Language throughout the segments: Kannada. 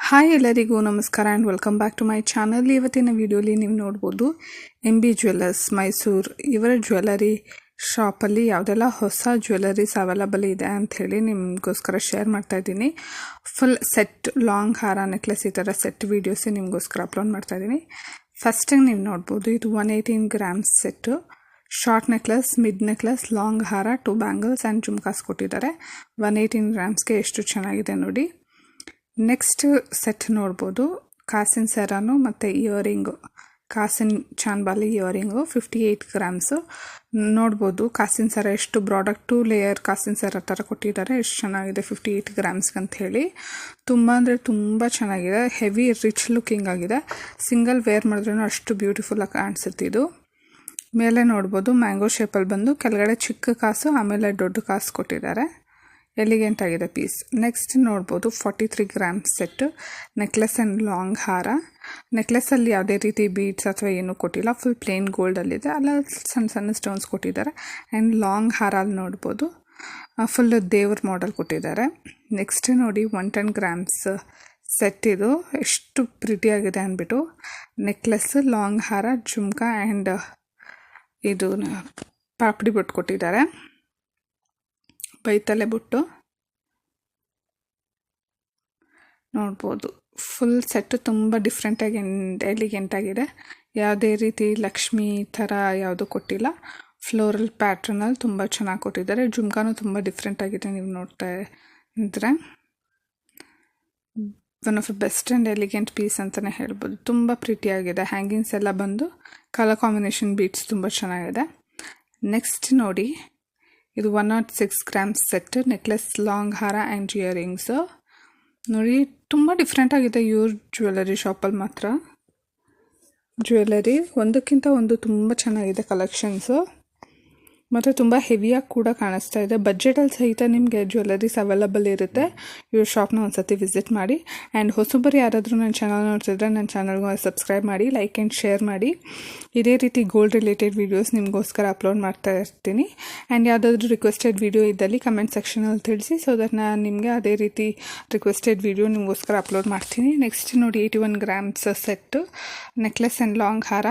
ಹಾಯ್ ಎಲ್ಲರಿಗೂ ನಮಸ್ಕಾರ and welcome back to my channel. ಇವತ್ತಿನ ವಿಡಿಯೋಲಿ ನೀವು ನೋಡ್ಬೋದು MB ಜ್ಯುವೆಲ್ಲರ್ಸ್ ಮೈಸೂರು ಇವರ ಜ್ಯುವೆಲ್ಲರಿ ಶಾಪಲ್ಲಿ ಯಾವುದೆಲ್ಲ ಹೊಸ ಜ್ಯುವೆಲ್ಲರೀಸ್ ಅವೈಲಬಲ್ ಇದೆ ಅಂಥೇಳಿ ನಿಮಗೋಸ್ಕರ ಶೇರ್ ಮಾಡ್ತಾಯಿದ್ದೀನಿ. ಫುಲ್ ಸೆಟ್ ಲಾಂಗ್ ಹಾರ ನೆಕ್ಲೆಸ್ ಈ ಥರ ಸೆಟ್ ವೀಡಿಯೋಸೇ ನಿಮಗೋಸ್ಕರ ಅಪ್ಲೋಡ್ ಮಾಡ್ತಾಯಿದ್ದೀನಿ. ಫಸ್ಟಿಗೆ ನೀವು ನೋಡ್ಬೋದು ಇದು 118 grams set. Short necklace, mid necklace, long ಹಾರ, 2 ಬ್ಯಾಂಗಲ್ಸ್ ಆ್ಯಂಡ್ ಜುಮ್ಕಾಸ್ ಕೊಟ್ಟಿದ್ದಾರೆ. 118 ಗ್ರಾಮ್ಸ್ಗೆ ಎಷ್ಟು ಚೆನ್ನಾಗಿದೆ ನೋಡಿ. ನೆಕ್ಸ್ಟ್ ಸೆಟ್ ನೋಡ್ಬೋದು ಕಾಸಿನ ಸೆರಾನು ಮತ್ತು ಇಯರಿಂಗು, ಕಾಸಿನ ಚಾನ್ಬಾಲಿ ಇಯರಿಂಗು 58 ಗ್ರಾಮ್ಸು. ನೋಡ್ಬೋದು ಕಾಸಿನ ಸರ ಎಷ್ಟು ಬ್ರಾಡಕ್ಟ್ 2 ಲೇಯರ್ ಕಾಸಿನ ಸರ ಥರ ಕೊಟ್ಟಿದ್ದಾರೆ. ಎಷ್ಟು ಚೆನ್ನಾಗಿದೆ 58 ಗ್ರಾಮ್ಸ್ಗೆ ಅಂಥೇಳಿ. ತುಂಬ ಅಂದರೆ ತುಂಬ ಚೆನ್ನಾಗಿದೆ, ಹೆವಿ ರಿಚ್ ಲುಕ್ಕಿಂಗ್ ಆಗಿದೆ. ಸಿಂಗಲ್ ವೇರ್ ಮಾಡಿದ್ರೂ ಅಷ್ಟು ಬ್ಯೂಟಿಫುಲ್ಲಾಗಿ ಕಾಣಿಸುತ್ತೆ ಇದು. ಮೇಲೆ ನೋಡ್ಬೋದು ಮ್ಯಾಂಗೋ ಶೇಪಲ್ಲಿ ಬಂದು ಕೆಳಗಡೆ ಚಿಕ್ಕ ಕಾಸು ಆಮೇಲೆ ದೊಡ್ಡ ಕಾಸು ಕೊಟ್ಟಿದ್ದಾರೆ. ಎಲಿಗೆಂಟ್ ಆಗಿದೆ ಪೀಸ್. ನೆಕ್ಸ್ಟ್ ನೋಡ್ಬೋದು 43 grams set necklace and long ಹಾರ. ನೆಕ್ಲೆಸ್ಸಲ್ಲಿ ಯಾವುದೇ ರೀತಿ ಬೀಡ್ಸ್ ಅಥವಾ ಏನೂ ಕೊಟ್ಟಿಲ್ಲ, ಫುಲ್ ಪ್ಲೇನ್ ಗೋಲ್ಡಲ್ಲಿದೆ. ಅಲ್ಲ ಸಣ್ಣ ಸಣ್ಣ ಸ್ಟೋನ್ಸ್ ಕೊಟ್ಟಿದ್ದಾರೆ. ಆ್ಯಂಡ್ ಲಾಂಗ್ ಹಾರ ಅಲ್ಲಿ ನೋಡ್ಬೋದು ಫುಲ್ ದೇವ್ರ ಮಾಡೆಲ್ ಕೊಟ್ಟಿದ್ದಾರೆ. ನೆಕ್ಸ್ಟ್ ನೋಡಿ 110 ಗ್ರಾಮ್ಸ್ ಸೆಟ್ ಇದು. ಎಷ್ಟು ಪ್ರಿಟಿಯಾಗಿದೆ ಅಂದ್ಬಿಟ್ಟು ನೆಕ್ಲೆಸ್, ಲಾಂಗ್ ಹಾರ, ಜುಮ್ಕಾ ಆ್ಯಂಡ್ ಇದು ಪಾಪಡಿ ಬೊಟ್ಟು ಕೊಟ್ಟಿದ್ದಾರೆ, ಬೈತಲೆ ಬುಟ್ಟು ನೋಡ್ಬೋದು. ಫುಲ್ ಸೆಟ್ಟು ತುಂಬ ಡಿಫ್ರೆಂಟಾಗಿ ಎಲಿಗೆಂಟಾಗಿದೆ. ಯಾವುದೇ ರೀತಿ ಲಕ್ಷ್ಮಿ ಥರ ಯಾವುದೂ ಕೊಟ್ಟಿಲ್ಲ. ಫ್ಲೋರಲ್ ಪ್ಯಾಟ್ರನಲ್ಲಿ ತುಂಬ ಚೆನ್ನಾಗಿ ಕೊಟ್ಟಿದ್ದಾರೆ. ಜುಮ್ಕಾನು ತುಂಬ ಡಿಫ್ರೆಂಟಾಗಿದೆ, ನೀವು ನೋಡ್ತಾ ಇದ್ದರೆ one of the best and elegant piece ಅಂತಲೇ ಹೇಳ್ಬೋದು. ತುಂಬ ಪ್ರಿಟಿಯಾಗಿದೆ. ಹ್ಯಾಂಗಿಂಗ್ಸ್ ಎಲ್ಲ ಬಂದು ಕಲರ್ ಕಾಂಬಿನೇಷನ್ ಬೀಟ್ಸ್ ತುಂಬ ಚೆನ್ನಾಗಿದೆ. ನೆಕ್ಸ್ಟ್ ನೋಡಿ ಇದು 106 ಗ್ರಾಮ್ಸ್ ಸೆಟ್ ನೆಕ್ಲೆಸ್, ಲಾಂಗ್ ಹಾರ ಆ್ಯಂಡ್ ಇಯರಿಂಗ್ಸು. ನೋಡಿ ತುಂಬ ಡಿಫ್ರೆಂಟಾಗಿದೆ ಇವ್ರ ಜ್ಯುವೆಲ್ಲರಿ ಶಾಪಲ್ಲಿ ಮಾತ್ರ. ಜ್ಯುವೆಲ್ಲರಿ ಒಂದಕ್ಕಿಂತ ಒಂದು ತುಂಬ ಚೆನ್ನಾಗಿದೆ ಕಲೆಕ್ಷನ್ಸು, ಮತ್ತು ತುಂಬ ಹೆವಿಯಾಗಿ ಕೂಡ ಕಾಣಿಸ್ತಾ ಇದೆ. ಬಜೆಟಲ್ಲಿ ಸಹಿತ ನಿಮಗೆ ಜ್ಯುವೆಲ್ಲರೀಸ್ ಅವೈಲಬಲ್ ಇರುತ್ತೆ. ಇವ್ರ ಶಾಪ್ನ ಒಂದು ಸತಿ ವಿಸಿಟ್ ಮಾಡಿ. ಆ್ಯಂಡ್ ಹೊಸಬರು ಯಾರಾದರೂ ನನ್ನ ಚಾನಲ್ ನೋಡ್ತಿದ್ರೆ ನನ್ನ ಚಾನಲ್ಗೆ ಸಬ್ಸ್ಕ್ರೈಬ್ ಮಾಡಿ, ಲೈಕ್ ಆ್ಯಂಡ್ ಶೇರ್ ಮಾಡಿ. ಇದೇ ರೀತಿ ಗೋಲ್ಡ್ ರಿಲೇಟೆಡ್ ವೀಡಿಯೋಸ್ ನಿಮಗೋಸ್ಕರ ಅಪ್ಲೋಡ್ ಮಾಡ್ತಾ ಇರ್ತೀನಿ. ಆ್ಯಂಡ್ ಯಾವುದಾದ್ರೂ ರಿಕ್ವೆಸ್ಟೆಡ್ ವೀಡಿಯೋ ಇದ್ದಲ್ಲಿ ಕಮೆಂಟ್ ಸೆಕ್ಷನಲ್ಲಿ ತಿಳಿಸಿ, ಸೊ ದಟ್ ನಾನು ನಿಮಗೆ ಅದೇ ರೀತಿ ರಿಕ್ವೆಸ್ಟೆಡ್ ವೀಡಿಯೋ ನಿಮಗೋಸ್ಕರ ಅಪ್ಲೋಡ್ ಮಾಡ್ತೀನಿ. ನೆಕ್ಸ್ಟ್ ನೋಡಿ 81 grams set necklace and long ಹಾರ.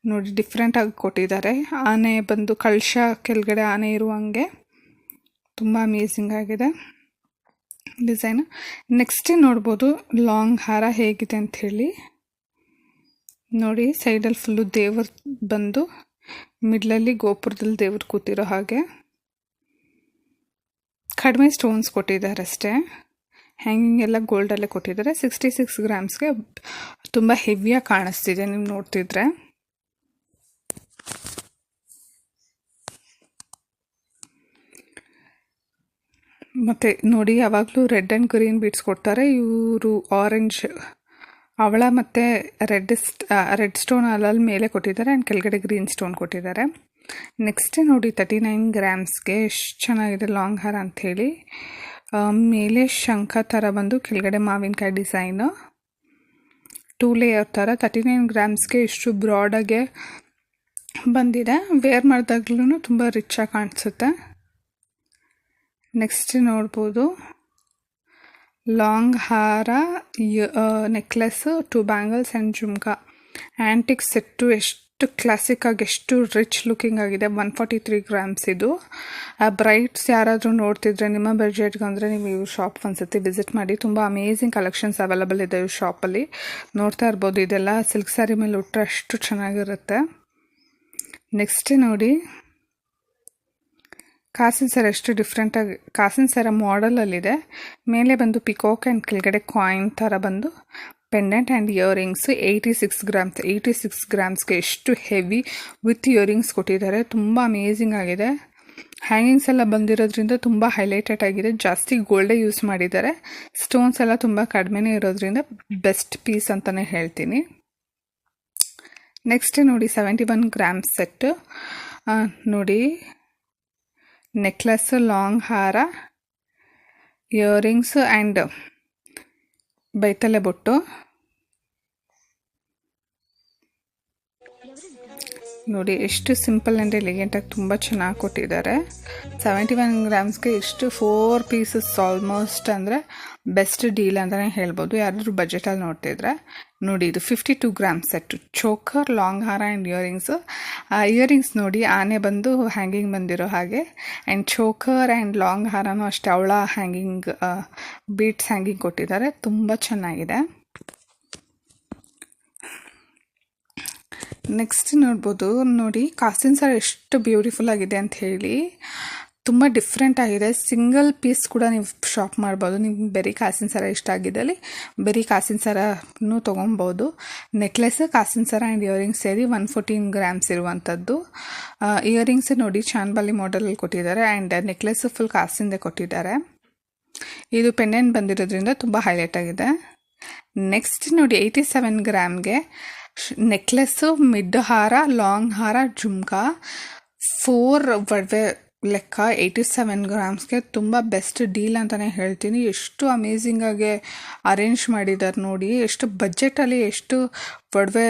ನೋಡಿ ಡಿಫ್ರೆಂಟಾಗಿ ಕೊಟ್ಟಿದ್ದಾರೆ. ಆನೆ ಬಂದು ಕಳಶ ಕೆಳಗಡೆ ಆನೆ ಇರುವಂಗೆ ತುಂಬ ಅಮೇಝಿಂಗ್ ಆಗಿದೆ ಡಿಸೈನ್. ನೆಕ್ಸ್ಟ್ ನೋಡ್ಬೋದು ಲಾಂಗ್ ಹಾರ ಹೇಗಿದೆ ಅಂಥೇಳಿ. ನೋಡಿ ಸೈಡಲ್ಲಿ ಫುಲ್ಲು ದೇವ್ರ ಬಂದು ಮಿಡ್ಲಲ್ಲಿ ಗೋಪುರದಲ್ಲಿ ದೇವ್ರು ಕೂತಿರೋ ಹಾಗೆ ಕಡಿಮೆ ಸ್ಟೋನ್ಸ್ ಕೊಟ್ಟಿದ್ದಾರೆ ಅಷ್ಟೇ. ಹ್ಯಾಂಗಿಂಗ್ ಎಲ್ಲ ಗೋಲ್ಡಲ್ಲೇ ಕೊಟ್ಟಿದ್ದಾರೆ. 66 ಗ್ರಾಮ್ಸ್ಗೆ ತುಂಬ ಹೆವಿಯಾಗಿ ಕಾಣಿಸ್ತಿದೆ ನೀವು ನೋಡ್ತಿದ್ರೆ. ಮತ್ತು ನೋಡಿ ಯಾವಾಗಲೂ ರೆಡ್ ಆ್ಯಂಡ್ ಗ್ರೀನ್ ಬೀಡ್ಸ್ ಕೊಡ್ತಾರೆ, ಇವರು ಆರೆಂಜ್ ಅವಳ ಮತ್ತು ರೆಡ್ ಸ್ಟೋನ್ ಅಲ್ಲಲ್ಲಿ ಮೇಲೆ ಕೊಟ್ಟಿದ್ದಾರೆ ಆ್ಯಂಡ್ ಕೆಳಗಡೆ ಗ್ರೀನ್ ಸ್ಟೋನ್ ಕೊಟ್ಟಿದ್ದಾರೆ. ನೆಕ್ಸ್ಟ್ ನೋಡಿ 39 ಗ್ರಾಮ್ಸ್ಗೆ ಎಷ್ಟು ಚೆನ್ನಾಗಿದೆ ಲಾಂಗ್ ಹಾರ ಅಂಥೇಳಿ. ಮೇಲೆ ಶಂಖ ಥರ ಬಂದು ಕೆಳಗಡೆ ಮಾವಿನಕಾಯಿ ಡಿಸೈನು 2 ಲೇಯರ್ ಥರ. 39 ಗ್ರಾಮ್ಸ್ಗೆ ಇಷ್ಟು ಬ್ರಾಡಾಗೆ ಬಂದಿದೆ. ವೇರ್ ಮಾಡಿದಾಗ್ಲೂ ತುಂಬ ರಿಚಾಗಿ ಕಾಣಿಸುತ್ತೆ. ನೆಕ್ಸ್ಟ್ ನೋಡ್ಬೋದು ಲಾಂಗ್ ಹಾರ, necklace, 2 bangles and jhumka. Antique set ಎಷ್ಟು ಕ್ಲಾಸಿಕ್ಕಾಗಿ ಎಷ್ಟು ರಿಚ್ ಲುಕ್ಕಿಂಗ್ ಆಗಿದೆ. 143 ಗ್ರಾಮ್ಸ್ ಇದು. ಬ್ರೈಟ್ಸ್ ಯಾರಾದರೂ ನೋಡ್ತಿದ್ರೆ ನಿಮ್ಮ ಬಜೆಟ್ಗೆ ಅಂದರೆ ನೀವು ಇವ್ರ ಶಾಪ್ ಒಂದ್ಸತಿ ವಿಸಿಟ್ ಮಾಡಿ. ತುಂಬ ಅಮೇಝಿಂಗ್ ಕಲೆಕ್ಷನ್ಸ್ ಅವೈಲಬಲ್ ಇದೆ ಇವ್ರ ಶಾಪಲ್ಲಿ. ನೋಡ್ತಾ ಇರ್ಬೋದು, ಇದೆಲ್ಲ ಸಿಲ್ಕ್ ಸ್ಯಾರಿ ಮೇಲೆ ಉಟ್ಟರೆ ಅಷ್ಟು ಚೆನ್ನಾಗಿರುತ್ತೆ. ನೆಕ್ಸ್ಟ್ ನೋಡಿ ಕಾಸಿನ ಸರ ಎಷ್ಟು ಡಿಫ್ರೆಂಟಾಗಿ ಕಾಸಿನ ಸರ ಮಾಡಲಲ್ಲಿದೆ. ಮೇಲೆ ಬಂದು ಪಿಕಾಕ್ ಆ್ಯಂಡ್ ಕೆಳಗಡೆ ಕಾಯಿನ್ ಥರ ಬಂದು ಪೆಂಡೆಂಟ್ ಆ್ಯಂಡ್ ಇಯರಿಂಗ್ಸು 86 ಗ್ರಾಮ್ಸ್ಗೆ ಎಷ್ಟು ಹೆವಿ ವಿತ್ ಇಯರಿಂಗ್ಸ್ ಕೊಟ್ಟಿದ್ದಾರೆ. ತುಂಬ ಅಮೇಝಿಂಗ್ ಆಗಿದೆ. ಹ್ಯಾಂಗಿಂಗ್ಸ್ ಎಲ್ಲ ಬಂದಿರೋದ್ರಿಂದ ತುಂಬ ಹೈಲೈಟೆಡ್ ಆಗಿದೆ. ಜಾಸ್ತಿ ಗೋಲ್ಡೇ ಯೂಸ್ ಮಾಡಿದ್ದಾರೆ. ಸ್ಟೋನ್ಸ್ ಎಲ್ಲ ತುಂಬ ಕಡಿಮೆನೇ ಇರೋದ್ರಿಂದ ಬೆಸ್ಟ್ ಪೀಸ್ ಅಂತಲೇ ಹೇಳ್ತೀನಿ. ನೆಕ್ಸ್ಟ್ ನೋಡಿ 71 ಗ್ರಾಮ್ಸ್ ಸೆಟ್ಟು. ನೋಡಿ ನೆಕ್ಲೆಸ್, ಲಾಂಗ್ ಹಾರ, ಇಯರಿಂಗ್ಸ್ ಆ್ಯಂಡ್ ಬೈತಲೆ ಬೊಟ್ಟು. ನೋಡಿ ಎಷ್ಟು ಸಿಂಪಲ್ ಆ್ಯಂಡ್ ಎಲಿಗೆಂಟಾಗಿ ತುಂಬ ಚೆನ್ನಾಗಿ ಕೊಟ್ಟಿದ್ದಾರೆ. 71 ಗ್ರಾಮ್ಸ್ಗೆ ಇಷ್ಟು 4 ಪೀಸಸ್ ಆಲ್ಮೋಸ್ಟ್ ಅಂದರೆ ಬೆಸ್ಟ್ ಡೀಲ್ ಅಂತಲೇ ಹೇಳ್ಬೋದು. ಯಾರಾದರೂ ಬಜೆಟಲ್ಲಿ ನೋಡ್ತಿದ್ರೆ ನೋಡಿ, ಇದು 52 ಗ್ರಾಮ್ಸ್ ಸೆಟ್ಟು. ಚೋಕರ್, ಲಾಂಗ್ ಹಾರ ಆ್ಯಂಡ್ ಇಯರಿಂಗ್ಸ್ ನೋಡಿ, ಆನೆ ಬಂದು ಹ್ಯಾಂಗಿಂಗ್ ಬಂದಿರೋ ಹಾಗೆ. ಆ್ಯಂಡ್ ಚೋಕರ್ ಆ್ಯಂಡ್ ಲಾಂಗ್ ಹಾರನೂ ಅಷ್ಟೇ ಅವಳ ಹ್ಯಾಂಗಿಂಗ್ ಬೀಟ್ಸ್ ಹ್ಯಾಂಗಿಂಗ್ ಕೊಟ್ಟಿದ್ದಾರೆ. ತುಂಬ ಚೆನ್ನಾಗಿದೆ. ನೆಕ್ಸ್ಟ್ ನೋಡ್ಬೋದು ನೋಡಿ, ಕಾಸಿನ ಸರ ಎಷ್ಟು ಬ್ಯೂಟಿಫುಲ್ ಆಗಿದೆ ಅಂತ ಹೇಳಿ. ತುಂಬ ಡಿಫ್ರೆಂಟ್ ಆಗಿದೆ. ಸಿಂಗಲ್ ಪೀಸ್ ಕೂಡ ನೀವು ಶಾಪ್ ಮಾಡ್ಬೋದು. ನಿಮ್ಗೆ ಬರೀ ಕಾಸಿನ ಸರ ಇಷ್ಟ ಆಗಿದ್ದಲ್ಲಿ ಬರೀ ಕಾಸಿನ ಸರನೂ ತೊಗೊಬೋದು. ನೆಕ್ಲೆಸ್, ಕಾಸಿನ ಸರ ಆ್ಯಂಡ್ ಇಯರಿಂಗ್ಸ್ ಸೇರಿ 114 ಗ್ರಾಮ್ಸ್ ಇರುವಂಥದ್ದು. ಇಯರಿಂಗ್ಸ್ ನೋಡಿ ಚಾನ್ಬಾಲಿ ಮಾಡೆಲಲ್ಲಿ ಕೊಟ್ಟಿದ್ದಾರೆ. ಆ್ಯಂಡ್ ನೆಕ್ಲೆಸ್ ಫುಲ್ ಕಾಸಿಂದೆ ಕೊಟ್ಟಿದ್ದಾರೆ. ಇದು ಪೆಂಡೆಂಟ್ ಬಂದಿರೋದ್ರಿಂದ ತುಂಬ ಹೈಲೈಟ್ ಆಗಿದೆ. ನೆಕ್ಸ್ಟ್ ನೋಡಿ, 87 ಗ್ರಾಮ್ಗೆ ನೆಕ್ಲೆಸ್ಸು, ಮಿಡ್ ಹಾರ, ಲಾಂಗ್ ಹಾರ, ಜುಮ್ಕಾ, 4 ಒಡವೆ ಲೆಕ್ಕ 87 ಗ್ರಾಮ್ಸ್ಗೆ ತುಂಬ ಬೆಸ್ಟ್ ಡೀಲ್ ಅಂತಲೇ ಹೇಳ್ತೀನಿ. ಎಷ್ಟು ಅಮೇಝಿಂಗಾಗಿ ಅರೇಂಜ್ ಮಾಡಿದ್ದಾರೆ ನೋಡಿ. ಎಷ್ಟು ಬಜೆಟಲ್ಲಿ ಎಷ್ಟು ಒಡವೆ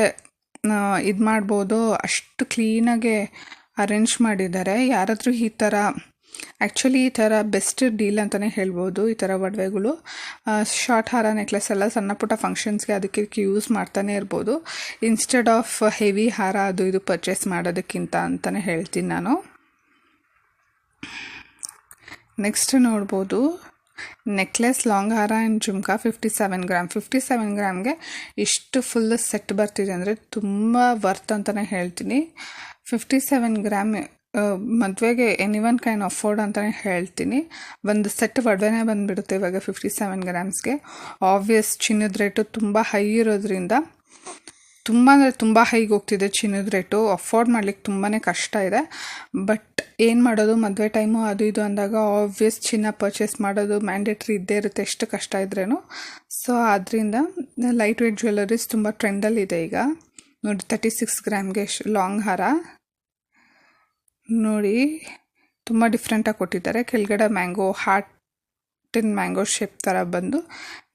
ಇದು ಮಾಡ್ಬೋದು ಅಷ್ಟು ಕ್ಲೀನಾಗೆ ಅರೇಂಜ್ ಮಾಡಿದ್ದಾರೆ. ಯಾರಾದರೂ ಈ ಥರ ಬೆಸ್ಟ್ ಡೀಲ್ ಅಂತಲೇ ಹೇಳ್ಬೋದು. ಈ ಥರ ಒಡವೆಗಳು, ಶಾರ್ಟ್ ಹಾರ, ನೆಕ್ಲೆಸ್ ಎಲ್ಲ ಸಣ್ಣ ಪುಟ್ಟ ಫಂಕ್ಷನ್ಸ್ಗೆ ಅದಕ್ಕೆ ಯೂಸ್ ಮಾಡ್ತಾನೆ ಇರ್ಬೋದು, ಇನ್ಸ್ಟೆಡ್ ಆಫ್ ಹೆವಿ ಹಾರ ಅದು ಇದು ಪರ್ಚೇಸ್ ಮಾಡೋದಕ್ಕಿಂತ ಅಂತಲೇ ಹೇಳ್ತೀನಿ ನಾನು. ನೆಕ್ಸ್ಟ್ ನೋಡ್ಬೋದು, ನೆಕ್ಲೆಸ್, ಲಾಂಗ್ ಹಾರ ಆ್ಯಂಡ್ ಜುಮ್ಕಾ 57 ಗ್ರಾಮ್ಗೆ ಇಷ್ಟು ಫುಲ್ ಸೆಟ್ ಬರ್ತಿದೆ ಅಂದರೆ ತುಂಬ ವರ್ತ್ ಅಂತಲೇ ಹೇಳ್ತೀನಿ. 57 ಗ್ರಾಮ್ ಮದುವೆಗೆ ಎನಿವನ್ ಕ್ಯಾನ್ ಅಫೋರ್ಡ್ ಅಂತಲೇ ಹೇಳ್ತೀನಿ. ಒಂದು ಸೆಟ್ ಒಡವೆನೇ ಬಂದುಬಿಡುತ್ತೆ ಇವಾಗ 57 ಗ್ರಾಮ್ಸ್ಗೆ. ಆಬ್ವಿಯಸ್ ಚಿನ್ನದ ರೇಟು ತುಂಬ ಹೈ ಇರೋದ್ರಿಂದ ತುಂಬ ಅಂದರೆ ತುಂಬ ಹೈಗೆ ಹೋಗ್ತಿದೆ ಚಿನ್ನದ ರೇಟು. ಅಫೋರ್ಡ್ ಮಾಡ್ಲಿಕ್ಕೆ ತುಂಬಾ ಕಷ್ಟ ಇದೆ. ಬಟ್ ಏನು ಮಾಡೋದು, ಮದುವೆ ಟೈಮು ಅದು ಇದು ಅಂದಾಗ ಆಬ್ವಿಯಸ್ ಚಿನ್ನ ಪರ್ಚೇಸ್ ಮಾಡೋದು ಮ್ಯಾಂಡೇಟ್ರಿ ಇದ್ದೇ ಇರುತ್ತೆ, ಎಷ್ಟು ಕಷ್ಟ ಇದ್ರೇನು. ಸೊ ಆದ್ದರಿಂದ ಲೈಟ್ ವೇಟ್ ಜ್ಯುವೆಲರೀಸ್ ತುಂಬ ಟ್ರೆಂಡಲ್ಲಿದೆ ಈಗ. ನೋಡಿ 36 ಗ್ರಾಮ್ಗೆ ಲಾಂಗ್ ಹಾರ ನೋಡಿ, ತುಂಬ ಡಿಫ್ರೆಂಟಾಗಿ ಕೊಟ್ಟಿದ್ದಾರೆ. ಕೆಳಗಡೆ ಮ್ಯಾಂಗೋ, ಹಾರ್ಟಿನ ಮ್ಯಾಂಗೋ ಶೇಪ್ ಥರ ಬಂದು,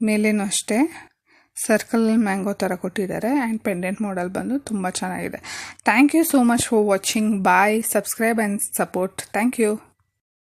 ಮೇಲೇನೂ ಅಷ್ಟೇ ಸರ್ಕಲ್ ಮ್ಯಾಂಗೋ ಥರ ಕೊಟ್ಟಿದ್ದಾರೆ. ಆ್ಯಂಡ್ ಪೆಂಡೆಂಟ್ ಮಾಡೆಲ್ ಬಂದು ತುಂಬ ಚೆನ್ನಾಗಿದೆ. Thank you so much for watching. Bye. Subscribe and support. Thank you.